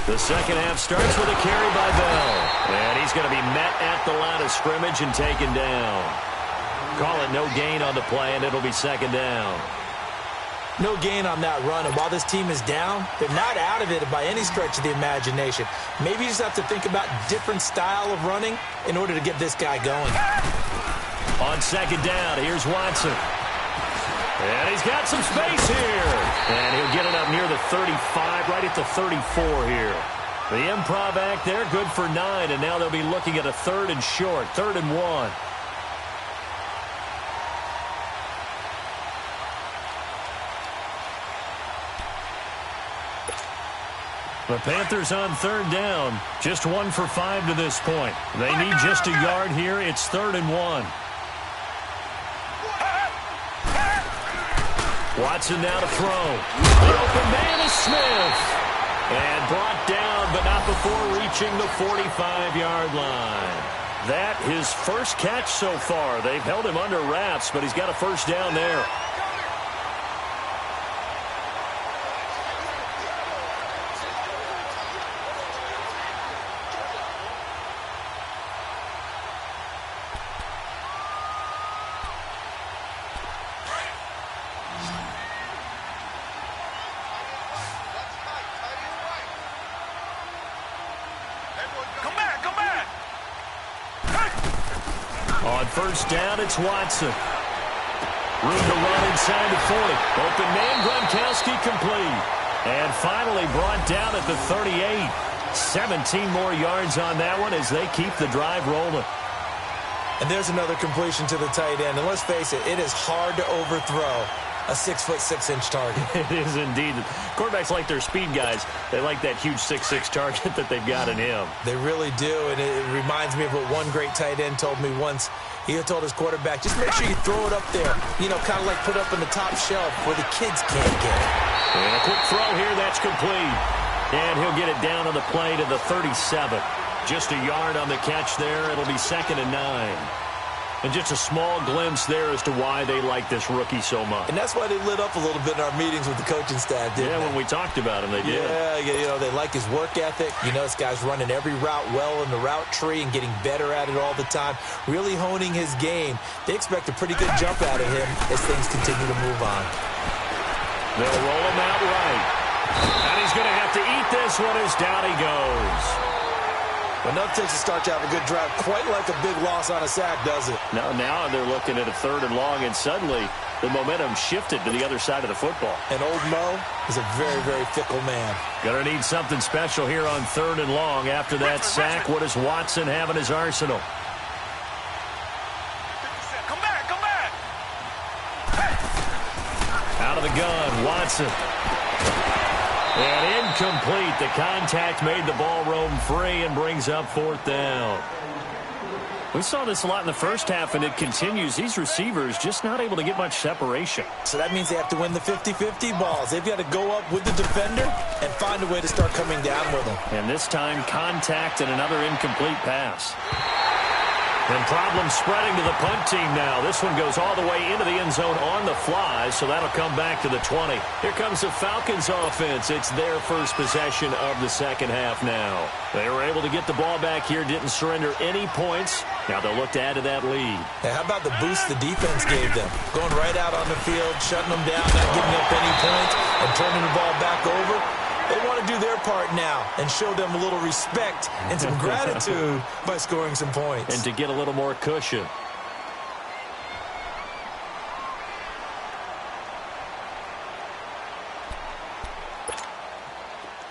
The second half starts with a carry by Bell. And he's going to be met at the line of scrimmage and taken down. Call it no gain on the play, and it'll be second down. No gain on that run, and while this team is down, they're not out of it by any stretch of the imagination. Maybe you just have to think about different style of running in order to get this guy going. On second down, here's Watson. And he's got some space here. And he'll get it up near the 35, right at the 34 here. The improv act there, good for 9, and now they'll be looking at a 3rd and short, 3rd and 1. The Panthers on 3rd down, just 1 for 5 to this point. They need just a yard here. It's 3rd and 1. Watson now to throw. The open man is Smith. And brought down, but not before reaching the 45-yard line. That his first catch so far. They've held him under wraps, but he's got a first down there. On first down, it's Watson. Room to run inside the 40. Open man, Gronkowski complete. And finally brought down at the 38. 17 more yards on that one as they keep the drive rolling. And there's another completion to the tight end. And let's face it, it is hard to overthrow a 6'6" target. It is indeed. Quarterbacks like their speed guys. They like that huge 6'6" target that they've got in him. They really do, and it reminds me of what one great tight end told me once. He had told his quarterback, just make sure you throw it up there, you know, kind of like put up in the top shelf where the kids can't get it. And a quick throw here, that's complete. And he'll get it down on the play to the 37. Just a yard on the catch there. It'll be 2nd and 9. And just a small glimpse there as to why they like this rookie so much. And that's why they lit up a little bit in our meetings with the coaching staff, didn't they? When we talked about him, they did. Yeah, you know, they like his work ethic. You know, this guy's running every route well in the route tree and getting better at it all the time, really honing his game. They expect a pretty good jump out of him as things continue to move on. They'll roll him out right. And he's going to have to eat this one as down he goes. But nothing takes a start to have a good drive quite like a big loss on a sack, does it? No, now they're looking at a 3rd and long, and suddenly the momentum shifted to the other side of the football. And old Mo is a very, very fickle man. Going to need something special here on 3rd and long. After that sack, what does Watson have in his arsenal? Come back! Out of the gun, Watson. And incomplete. The contact made the ball roam free and brings up 4th down. We saw this a lot in the first half, and it continues. These receivers just not able to get much separation. So that means they have to win the 50-50 balls. They've got to go up with the defender and find a way to start coming down with them. And this time, contact and another incomplete pass. And problems spreading to the punt team now. This one goes all the way into the end zone on the fly, so that'll come back to the 20. Here comes the Falcons offense. It's their first possession of the second half now. They were able to get the ball back here, didn't surrender any points. Now they'll look to add to that lead. Now, how about the boost the defense gave them? Going right out on the field, shutting them down, not giving up any points, and turning the ball back over. They want to do their part now and show them a little respect and some gratitude by scoring some points. And to get a little more cushion.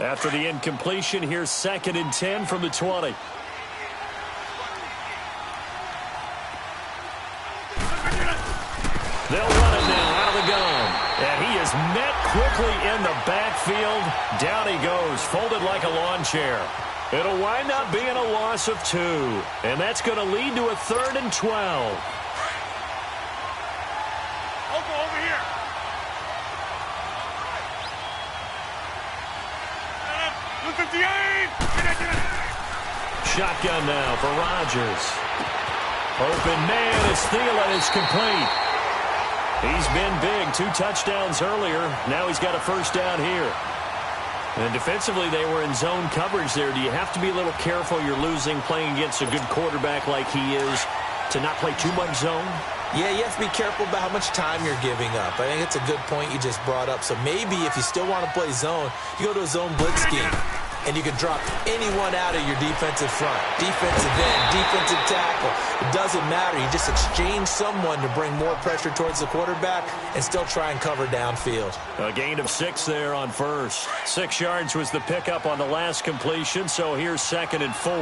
After the incompletion, here's 2nd and 10 from the 20. They'll run it now out of the gun. And he is met quickly in the backfield. Down he goes, folded like a lawn chair. It'll wind up being a loss of 2. And that's going to lead to a 3rd and 12. Over here. Look 58. Shotgun now for Rodgers. Open man as Thielen is complete. He's been big. 2 touchdowns earlier. Now he's got a first down here. And defensively, they were in zone coverage there. Do you have to be a little careful you're losing playing against a good quarterback like he is to not play too much zone? Yeah, you have to be careful about how much time you're giving up. I think it's a good point you just brought up. So maybe if you still want to play zone, you go to a zone blitz scheme. And you can drop anyone out of your defensive front. Defensive end, defensive tackle. It doesn't matter. You just exchange someone to bring more pressure towards the quarterback and still try and cover downfield. A gain of 6 there on first. 6 yards was the pickup on the last completion, so here's 2nd and 4.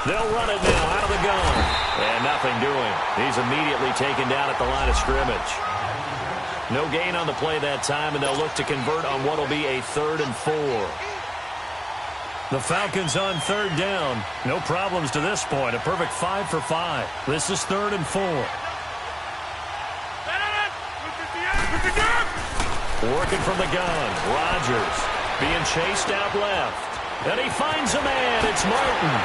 They'll run it now out of the gun. And nothing doing. He's immediately taken down at the line of scrimmage. No gain on the play that time, and they'll look to convert on what will be a 3rd and 4. The Falcons on 3rd down. No problems to this point. A perfect 5 for 5. This is 3rd and 4. Working from the gun. Rodgers being chased out left. And he finds a man. It's Martin.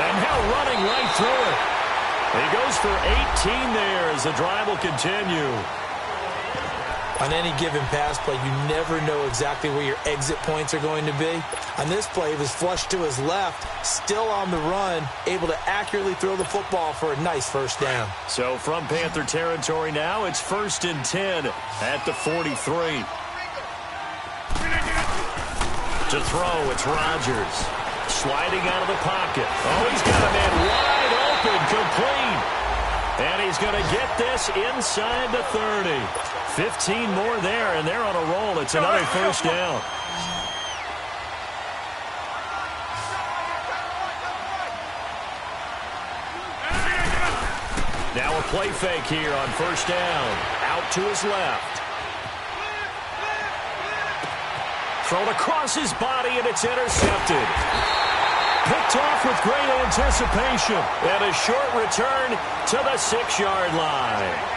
And now running right through it. He goes for 18 there as the drive will continue. On any given pass play, you never know exactly where your exit points are going to be. On this play, he was flushed to his left, still on the run, able to accurately throw the football for a nice first down. So from Panther territory now, it's 1st and 10 at the 43. To throw, it's Rodgers. Sliding out of the pocket. Oh, he's got a man wide open, complete. And he's going to get this inside the 30. 15 more there, and they're on a roll. It's another first down. Now a play fake here on first down. Out to his left. Thrown across his body, and it's intercepted. Picked off with great anticipation. And a short return to the 6-yard line.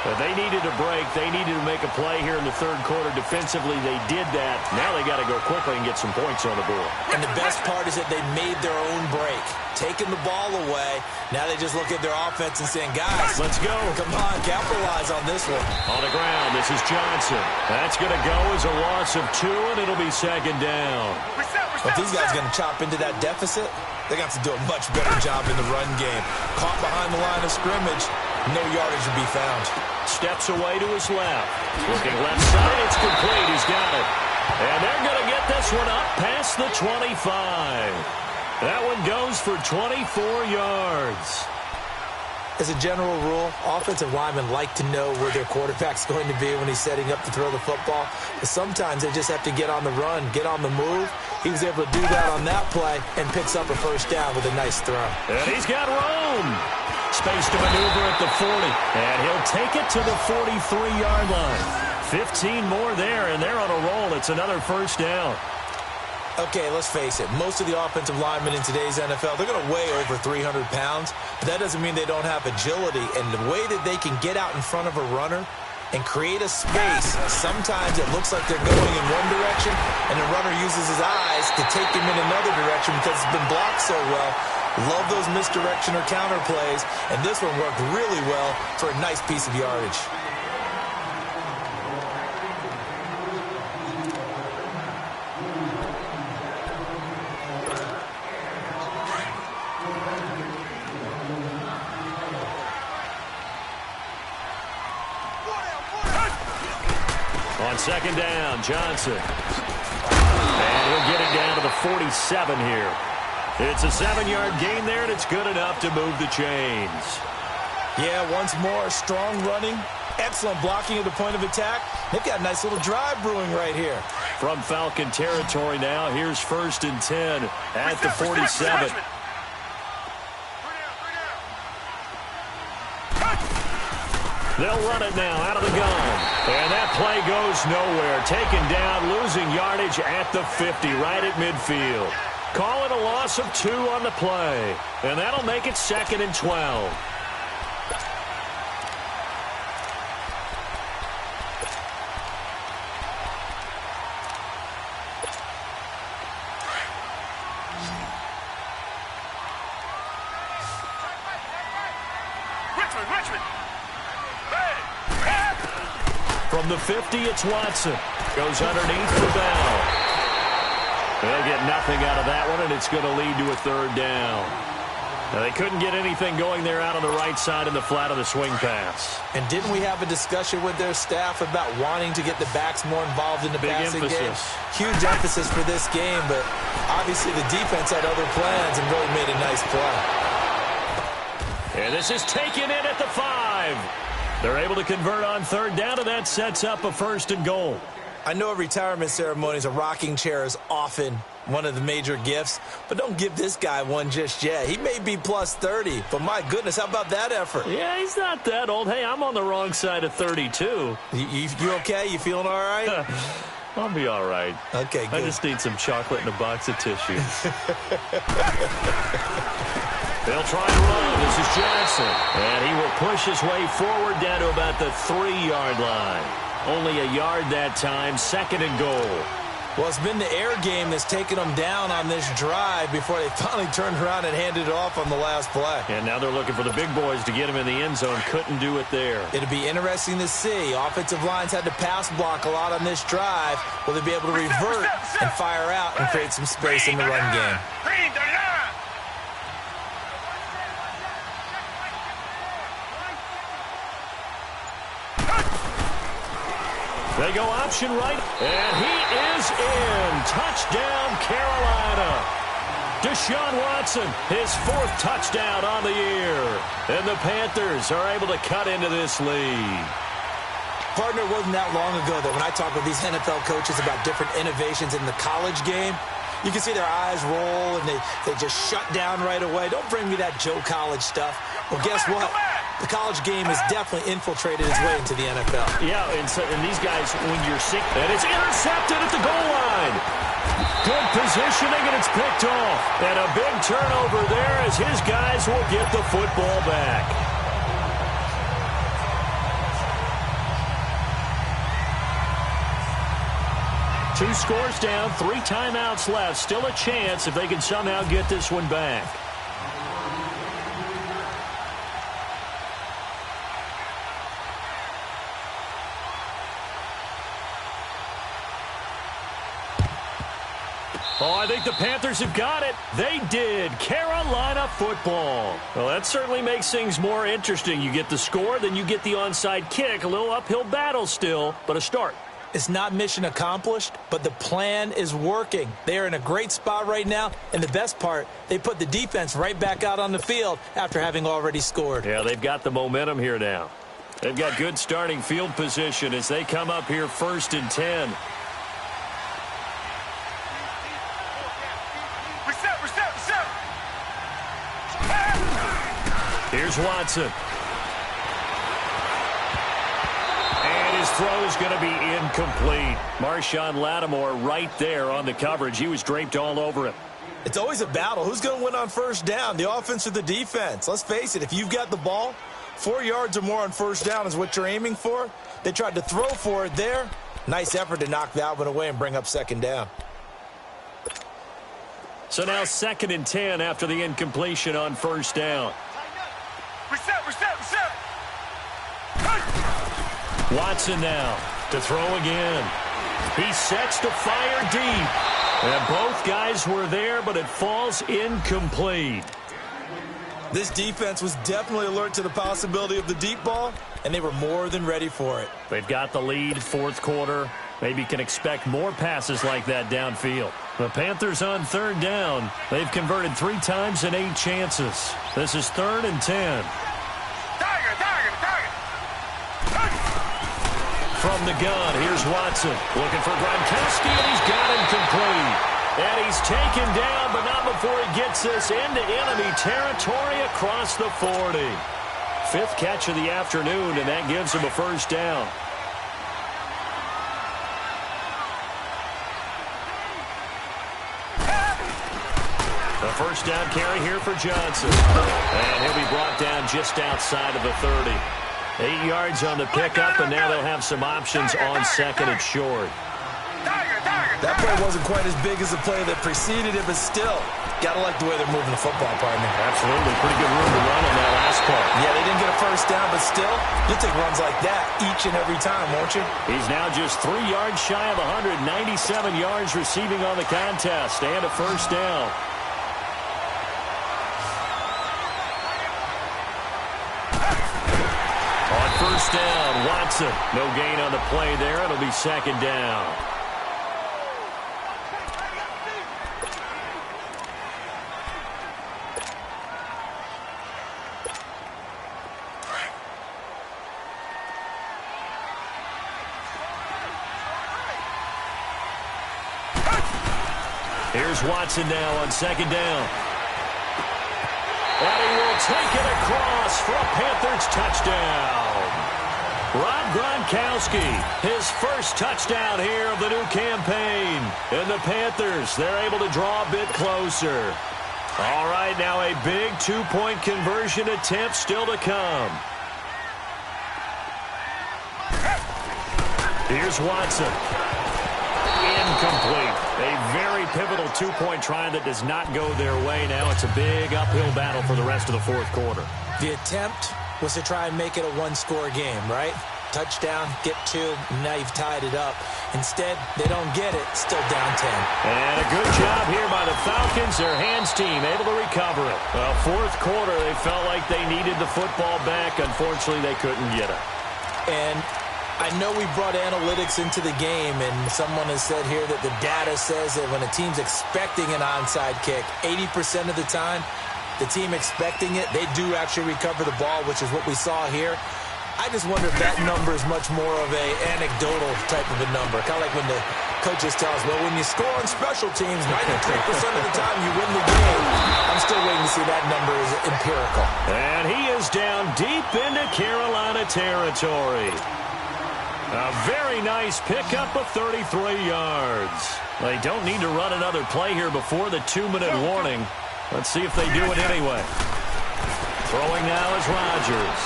But they needed a break. They needed to make a play here in the 3rd quarter. Defensively, they did that. Now they got to go quickly and get some points on the board. And the best part is that they made their own break. Taking the ball away. Now they just look at their offense and saying, guys, let's go. Come on, capitalize on this one. On the ground, this is Johnson. That's going to go as a loss of 2, and it'll be 2nd down. If these guys are going to chop into that deficit, they got to do a much better job in the run game. Caught behind the line of scrimmage, no yardage to be found. Steps away to his left. Looking left side, it's complete. He's got it. And they're going to get this one up past the 25. That one goes for 24 yards. As a general rule, offensive linemen like to know where their quarterback's going to be when he's setting up to throw the football. But sometimes they just have to get on the run, get on the move. He was able to do that on that play and picks up a first down with a nice throw. And he's got room. Space to maneuver at the 40. And he'll take it to the 43-yard line. 15 more there, and they're on a roll. It's another first down. Okay, let's face it. Most of the offensive linemen in today's NFL, they're going to weigh over 300 pounds. But that doesn't mean they don't have agility. And the way that they can get out in front of a runner and create a space, sometimes it looks like they're going in one direction, and the runner uses his eyes to take him in another direction because it's been blocked so well. Love those misdirection or counter plays, and this one worked really well for a nice piece of yardage. On 2nd down, Johnson. And he'll get it down to the 47 here. It's a 7-yard gain there, and it's good enough to move the chains. Yeah, once more, strong running, excellent blocking at the point of attack. They've got a nice little drive brewing right here. From Falcon territory now, here's 1st and 10 at the 47. They'll run it now out of the gun. And that play goes nowhere. Taken down, losing yardage at the 50, right at midfield. Call it a loss of 2 on the play. And that'll make it 2nd and 12. Richmond! Hey! From the 50, it's Watson. Goes underneath for Bell. They'll get nothing out of that one, and it's going to lead to a third down. Now, they couldn't get anything going there out on the right side in the flat of the swing pass. And didn't we have a discussion with their staff about wanting to get the backs more involved in the passing game? Huge emphasis for this game, but obviously the defense had other plans and really made a nice play. And this is taken in at the 5. They're able to convert on third down, and that sets up a 1st and goal. I know at retirement ceremonies, a rocking chair is often one of the major gifts, but don't give this guy one just yet. He may be plus 30, but my goodness, how about that effort? Yeah, he's not that old. Hey, I'm on the wrong side of 32. You okay? You feeling all right? I'll be all right. Okay, good. I just need some chocolate and a box of tissues. They'll try to run. This is Johnson. And he will push his way forward down to about the 3-yard line. Only a yard that time, 2nd and goal. Well, it's been the air game that's taken them down on this drive before they finally turned around and handed it off on the last play. And now they're looking for the big boys to get him in the end zone. Couldn't do it there. It'll be interesting to see. Offensive lines had to pass block a lot on this drive. Will they be able to revert and fire out and create some space in the run game? They go option right, and he is in. Touchdown, Carolina. Deshaun Watson, his 4th touchdown on the year. And the Panthers are able to cut into this lead. Partner, it wasn't that long ago that when I talk with these NFL coaches about different innovations in the college game, you can see their eyes roll, and they just shut down right away. Don't bring me that Joe College stuff. Well, guess what? The college game has definitely infiltrated its way into the NFL. Yeah, and these guys, when you're sick, and it's intercepted at the goal line. Good positioning, and it's picked off. And a big turnover there as his guys will get the football back. Two scores down, 3 timeouts left. Still a chance if they can somehow get this one back. Oh, I think the Panthers have got it. They did. Carolina football. Well, that certainly makes things more interesting. You get the score, then you get the onside kick. A little uphill battle still, but a start. It's not mission accomplished, but the plan is working. They are in a great spot right now, and the best part, they put the defense right back out on the field after having already scored. Yeah, they've got the momentum here now. They've got good starting field position as they come up here 1st and 10. Here's Watson. And his throw is going to be incomplete. Marshawn Lattimore right there on the coverage. He was draped all over him. It's always a battle. Who's going to win on 1st down, the offense or the defense? Let's face it, if you've got the ball, 4 yards or more on 1st down is what you're aiming for. They tried to throw for it there. Nice effort to knock that one away and bring up 2nd down. So now 2nd and 10 after the incompletion on 1st down. Reset. Watson now to throw again. He sets to fire deep. And both guys were there, but it falls incomplete. This defense was definitely alert to the possibility of the deep ball, and they were more than ready for it. They've got the lead, 4th quarter. Maybe can expect more passes like that downfield. The Panthers on 3rd down. They've converted 3 times in 8 chances. This is 3rd and 10. From the gun, here's Watson. Looking for Gronkowski, and he's got him complete. And he's taken down, but not before he gets this into enemy territory across the 40. 5th catch of the afternoon, and that gives him a 1st down. The 1st down carry here for Johnson. And he'll be brought down just outside of the 30. 8 yards on the pickup, and now they'll have some options on 2nd and short. Tiger. That play wasn't quite as big as the play that preceded it, but still, got to like the way they're moving the football, partner. Absolutely. Pretty good room to run on that last play. Yeah, they didn't get a first down, but still, you'll take runs like that each and every time, won't you? He's now just 3 yards shy of 197 yards receiving on the contest and a first down. On first down, Watson. No gain on the play there. It'll be second down. Here's Watson now on second down. And he will take it across for a Panthers touchdown. Rob Gronkowski, his first touchdown here of the new campaign. And the Panthers, they're able to draw a bit closer. All right, now a big two-point conversion attempt still to come. Here's Watson. Incomplete. A very pivotal two-point try that does not go their way. Now it's a big uphill battle for the rest of the fourth quarter. The attempt was to try and make it a one-score game, right? Touchdown, get two, now you've tied it up. Instead, they don't get it, still down 10. And a good job here by the Falcons, their hands team, able to recover it. Well, fourth quarter, they felt like they needed the football back. Unfortunately, they couldn't get it. And I know we brought analytics into the game, and someone has said here that the data says that when a team's expecting an onside kick, 80% of the time, the team expecting it, they do actually recover the ball, which is what we saw here. I just wonder if that number is much more of a anecdotal type of a number. Kind of like when the coaches tell us, well, when you score on special teams, 93% of the time you win the game. I'm still waiting to see that number is empirical. And he is down deep into Carolina territory. A very nice pickup of 33 yards. They don't need to run another play here before the 2-minute warning. Let's see if they do it anyway. Throwing now is Rodgers.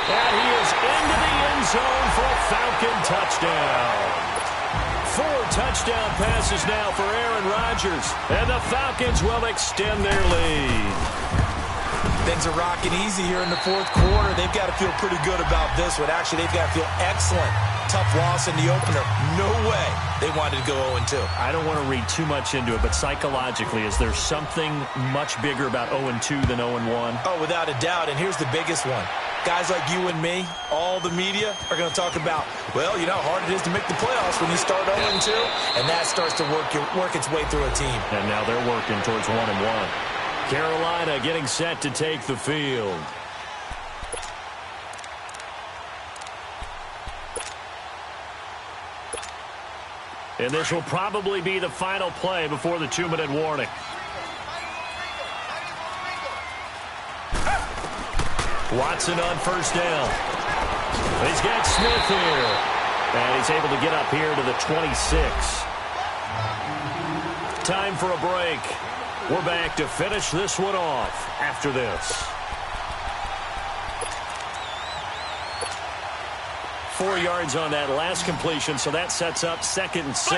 And he is into the end zone for a Falcon touchdown. 4 touchdown passes now for Aaron Rodgers. And the Falcons will extend their lead. Things are rocking easy here in the fourth quarter. They've got to feel pretty good about this one. Actually, they've got to feel excellent. Tough loss in the opener. No way they wanted to go 0-2. I don't want to read too much into it, but psychologically, is there something much bigger about 0-2 than 0-1? Oh, without a doubt, and here's the biggest one. Guys like you and me, all the media, are going to talk about, well, you know how hard it is to make the playoffs when you start 0-2, and that starts to work its way through a team. And now they're working towards 1-1. Carolina getting set to take the field. And this will probably be the final play before the 2-minute warning. Watson on first down. He's got Smith here. And he's able to get up here to the 26. Time for a break. We're back to finish this one off after this. 4 yards on that last completion, so that sets up 2nd and 6.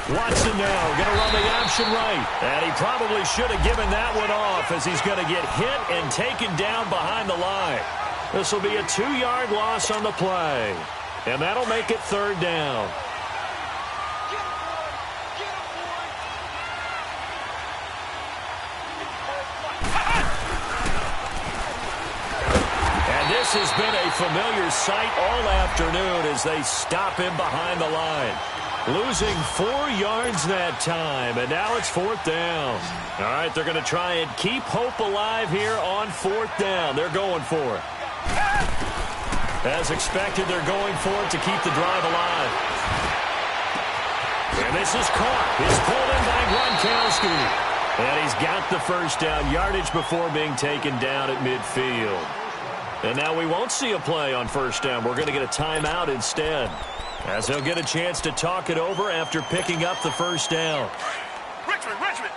Watson now going to run the option right. And he probably should have given that one off as he's going to get hit and taken down behind the line. This will be a 2-yard loss on the play. And that'll make it 3rd down. This has been a familiar sight all afternoon as they stop him behind the line. Losing 4 yards that time, and now it's 4th down. All right, they're going to try and keep hope alive here on 4th down. They're going for it. As expected, they're going for it to keep the drive alive. And this is caught. It's pulled in by Gronkowski. And he's got the first down yardage before being taken down at midfield. And now we won't see a play on first down. We're going to get a timeout instead, as he'll get a chance to talk it over after picking up the first down. Richmond! Richmond!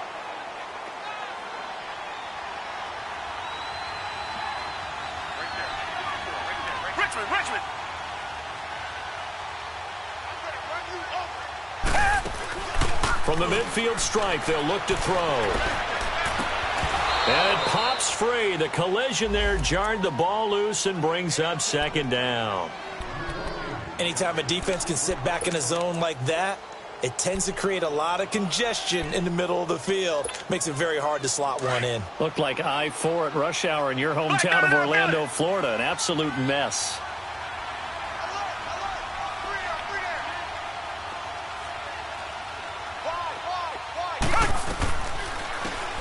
From the midfield stripe, they'll look to throw. And it pops free. The collision there jarred the ball loose and brings up second down. Anytime a defense can sit back in a zone like that, it tends to create a lot of congestion in the middle of the field. Makes it very hard to slot one in. Looked like I-4 at rush hour in your hometown of Orlando, Florida. An absolute mess.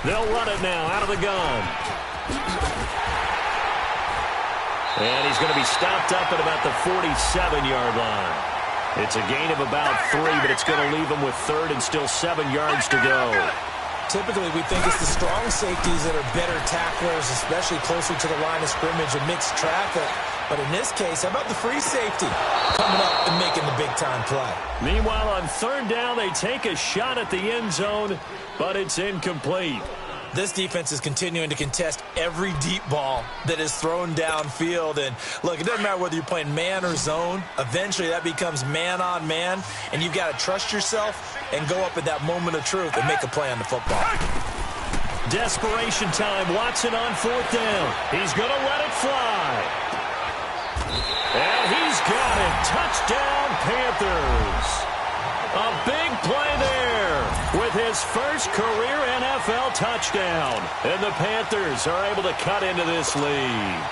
They'll run it now out of the gun. And he's going to be stopped up at about the 47-yard line. It's a gain of about 3, but it's going to leave him with third and still 7 yards to go. Typically, we think it's the strong safeties that are better tacklers, especially closer to the line of scrimmage amidst traffic. But in this case, how about the free safety coming up and making the big-time play? Meanwhile, on third down, they take a shot at the end zone, but it's incomplete. This defense is continuing to contest every deep ball that is thrown downfield. And, look, it doesn't matter whether you're playing man or zone. Eventually, that becomes man-on-man, and you've got to trust yourself and go up at that moment of truth and make a play on the football. Desperation time. Watson on fourth down. He's going to let it fly. And he's got it. Touchdown, Panthers. A big play there with his first career NFL touchdown. And the Panthers are able to cut into this lead.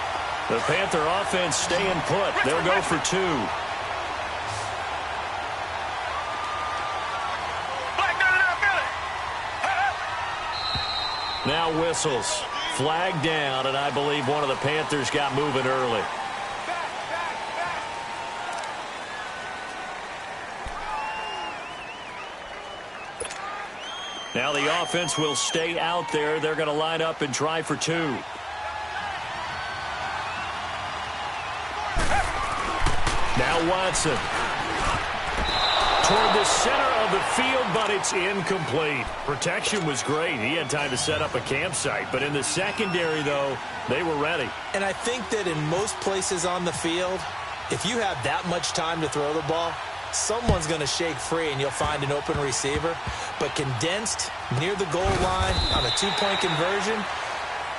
The Panther offense staying put. They'll go for 2. Now whistles. Flag down, and I believe one of the Panthers got moving early. Now the offense will stay out there. They're going to line up and try for 2. Now Watson. Toward the center of the field, but it's incomplete. Protection was great. He had time to set up a campsite. But in the secondary, though, they were ready. And I think that in most places on the field, if you have that much time to throw the ball, someone's going to shake free and you'll find an open receiver. But condensed near the goal line on a 2-point conversion,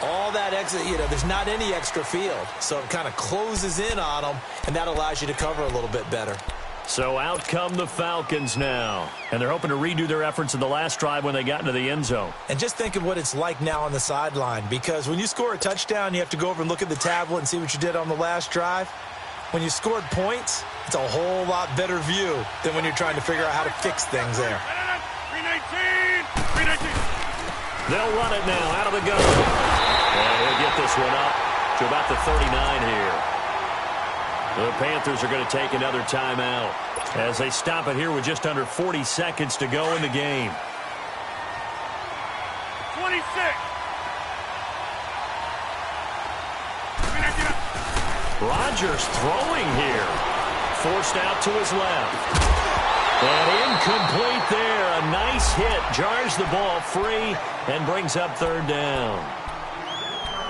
all that exit, there's not any extra field. So it kind of closes in on them, and that allows you to cover a little bit better. So out come the Falcons now. And they're hoping to redo their efforts in the last drive when they got into the end zone. And just think of what it's like now on the sideline, because when you score a touchdown, you have to go over and look at the tablet and see what you did on the last drive. When you scored points, it's a whole lot better view than when you're trying to figure out how to fix things there. 319! They'll run it now out of the gun. And he'll get this one up to about the 39 here. The Panthers are going to take another timeout as they stop it here with just under 40 seconds to go in the game. 26! Rodgers throwing here. Forced out to his left. And incomplete there. A nice hit. Jars the ball free and brings up third down.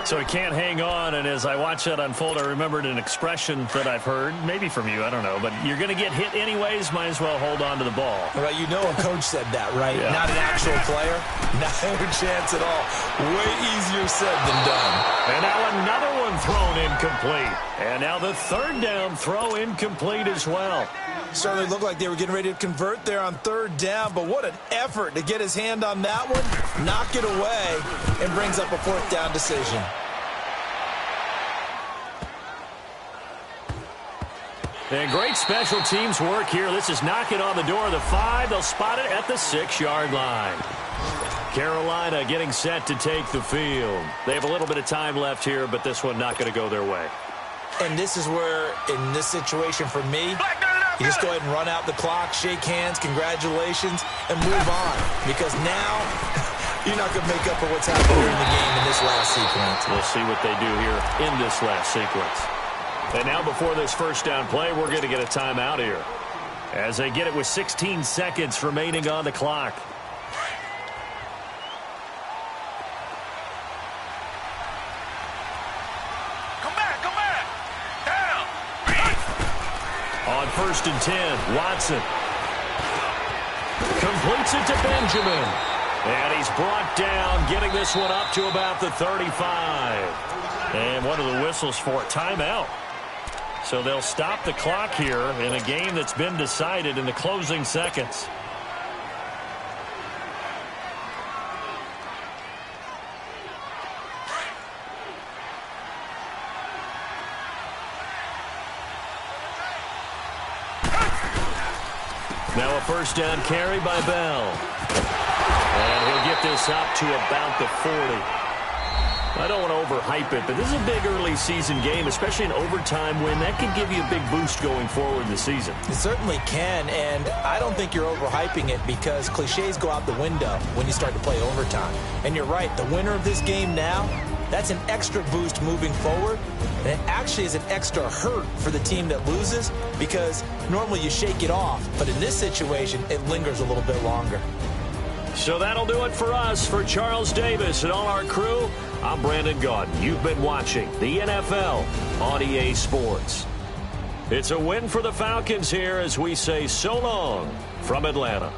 So he can't hang on, and as I watch that unfold, I remembered an expression that I've heard, maybe from you, I don't know, but you're going to get hit anyways, might as well hold on to the ball. Well, a coach said that, right? Yeah. Not an actual player. Not a chance at all. Way easier said than done. And now another one thrown incomplete. And now the third down throw incomplete as well. Certainly looked like they were getting ready to convert there on third down, but what an effort to get his hand on that one, knock it away, and brings up a fourth down decision. And great special teams work here. This is knocking on the door of the 5. They'll spot it at the 6-yard line. Carolina getting set to take the field. They have a little bit of time left here, but this one not going to go their way. And this is where, in this situation for me, you just go ahead and run out the clock, shake hands, congratulations, and move on. Because now, you're not going to make up for what's happened during the game in this last sequence. We'll see what they do here in this last sequence. And now before this first down play, we're going to get a timeout here. As they get it with 16 seconds remaining on the clock. Come back! Down! On 1st and 10, Watson. Complete. completes it to Benjamin. And he's brought down, getting this one up to about the 35. And one of the whistles for a timeout. So they'll stop the clock here in a game that's been decided in the closing seconds. Now a first down carry by Bell. And he'll get this up to about the 40. I don't want to overhype it, but this is a big early season game, especially an overtime win. That could give you a big boost going forward this season. It certainly can, and I don't think you're overhyping it because cliches go out the window when you start to play overtime. And you're right, the winner of this game now, that's an extra boost moving forward, and it actually is an extra hurt for the team that loses because normally you shake it off, but in this situation, it lingers a little bit longer. So that'll do it for us. For Charles Davis and all our crew, I'm Brandon Gaudin. You've been watching the NFL on EA Sports. It's a win for the Falcons here as we say so long from Atlanta.